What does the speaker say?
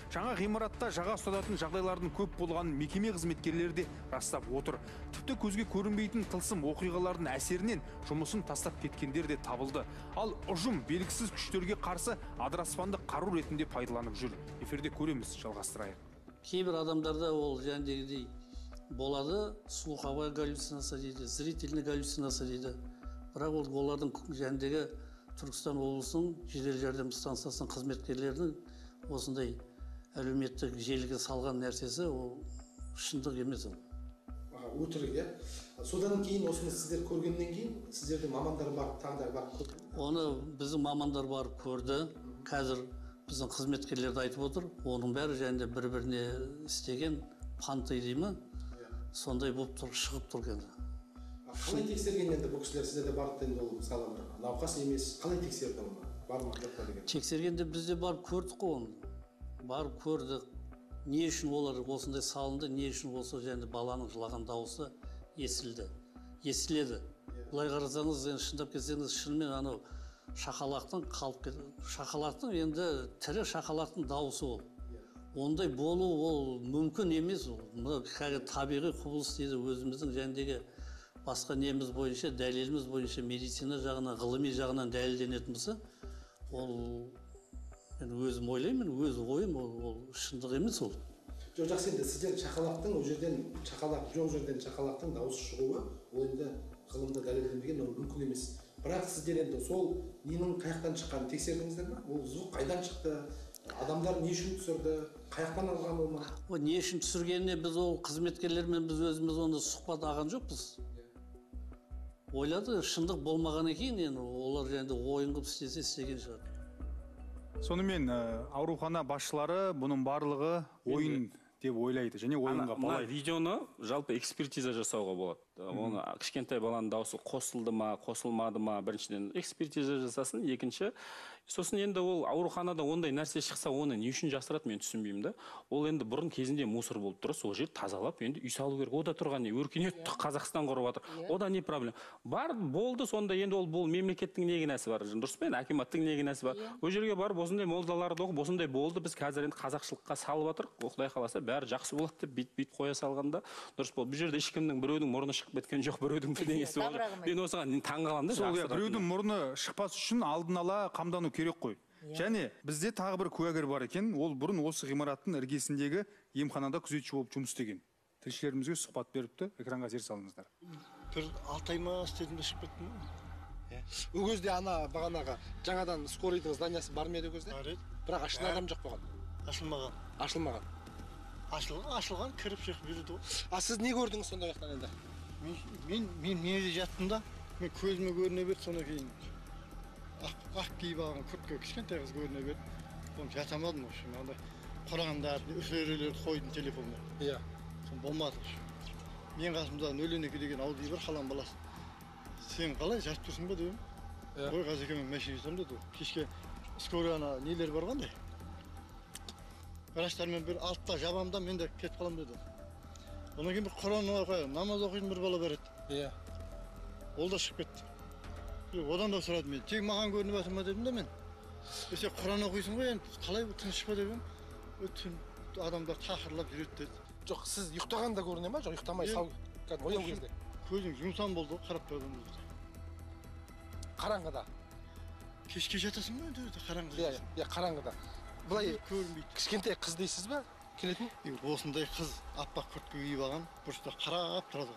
Жаңа ғимаратта жаға ұстататын жағдайлардың көп болғанын мекеме қызметкерлері де растап отыр. Тіпті көзге көрінбейтін тылсым оқиғалардың әсерінен жұмысын тастап кеткендер де табылды. Ал ұжым белгісіз күштерге қарсы адыраспанды қару ретінде пайдаланып жүр. Эфирде көреміз, жалғастырайық. Кейбір адамдарда ол жәндегідей болады, слуховая галлюцинация дейді, зрительный галлюцинация дейді. Бірақ олардың жәндегі Түркістан облысының жедел жәрдем станциясының қызметкерлерінің осындай әлеуметтік желіге салған нәрсесі ол шындық емес ол. Өтірік, иә. Содан кейін осыны сіздер көргеннен кейін сіздердің мамандар бар, тағдар бар көрді. Оны біздің мамандар барып көрді. Қазір біздің қызметкерлерді айтып отыр. Оның бәрі және бір-біріне істеген панты дей ме? Сондай болып шығып тұр енді. Қалай тексерген енді бұл кісілер сіздерде барды енді ол мысалы бір науқас емес, қалай тексерді оны? Бар ма жоқ па деген? Тексергенде бізде барып көрдік қой оны. Барып көрдік. Не үшін олар осындай салынды, не үшін осы және баланың жылаған дауысы естіледі. Былай қарасаңыз, енді шындап кетсеңіз, шынымен анау шақалақтың енді тірі шақалақтың дауысы ол. Ондай болу ол мүмкін емес ол. Табиғи құбылыс дейді өзіміздің жәндегі басқа неміз бойынша, дәлеліміз бойынша медицина жағынан, ғылыми жағынан дәлелденетін болса, ол мен өзім ойлаймын, өз ойым ол шындық емес ол. Жоқ, жақсы, енді сіздер шақалақтың ол жерден жоқ жерден шақалақтың дауысы шығуы, ол енді ғылымда дәлелденбеген, ол мүмкін емес. Бірақ сіздер енді сол ненің қаяқтан шыққанын тексердіңіздер ме? Ол звук қайдан шықты? Адамдар не үшін түсірді? Қаяқтан алған ол ма? Не үшін түсіргеніне біз ол қызметкерлермен біз өзіміз оны сұхбат алған жоқпыз. Ойлады, шындық болмағаннан кейін енді олар енді ойын қылып істеген шығар. Сонымен аурухана басшылары бұның барлығы ойын деп ойлайды және ойынға балайды. Видеоны жалпы экспертиза жасауға болады. Оны кішкентай баланың дауысы қосылды ма, қосылмады ма, біріншіден экспертиза жасасын, екінші сосын енді ол ауруханада ондай нәрсе шықса, оны не үшін жасырады, мен түсінбеймін да. Ол енді бұрын кезінде мусор болып тұр, сол жер тазалап, енді үй салу керек. Ода тұрған не өркениетті Қазақстан құрып жатыр. Ода не проблема? Бар, болды, сонда енді ол мемлекеттің не кінәсі бар, дұрыс па? Акиматтың не кінәсі бар? Ол жерге барып осындай молдаларды оқып, осындай болды, біз қазір енді қазақшылыққа салып жатыр. Құдай қаласа бәрі жақсы болады деп бит қоя салғанда дұрыс болды. Бұл жерде ешкімнің біреудің мұрны шығып кеткен жоқ, біреудің бірдеңесі болды. Мен осыған таңғаламын да. Сол біреудің мұрны шықпас үшін алдын ала қамдану керек қой. Және бізде тағы бір куәгер бар екен. Ол бұрын осы ғимараттың іргесіндегі емханада күзетші болып жұмыс істеген. Тілшілерімізге сұхбат беріпті. Экранға зер салыңыздар. Бір 6 ай ма істедім де шығып кеттім. Ол кезде ана бағанағы жаңадан скорыйдың зданиясы бар ме еді ол кезде? Бар еді. Бірақ ашылған адам жоқ болған. Ашылмаған. Ашылған кіріп шығып жүрді ғой. Сіз не көрдіңіз сонда жақтан енді? Мен неде жаттым да, мен көзіме көріне берді, содан кейін ақ киіп алған күртке кішкентай қыз көріне берді. Оны жатамадым осы. Андай құрағандар, үферелерді қойдым телефонға. Иә. Сон болмады. Мен қасымда 02 деген Ауди бар, қалан баласы. Сен қалай жатып тұрсың ба дедім. Ой, қазекемен машина жетем деді. Кешке скорый ана нелер бар қандай? Врачтармен бір алтта жабамда мен де кетіп қалам деді. Онан кейін бір Құран оқиын, намаз оқитын бір бала бар еді. Иә. Ол да шығып кетті. Одан да сұрады мен, тек маған көрініп жатыр ма дедім да мен. Сен Құран оқисың ғой, енді қалай тыныш па дедім. Түн адамдар қақырлап жүреді деді. Жоқ, сіз ұйықтағанда көріне ма? Жоқ, ұйықтамай сау ояу кезде. Көзің жұмсан болды, қарап тұрған кезде. Қараңғыда. Кешке жатасың ба енді қараңғыда? Иә, қараңғыда. Былай көрінбейді. Кішкентай қыз дейсіз ба? Келетін? Осындай қыз аппақ күртке киіп алған, бұрышта қарап тұрады.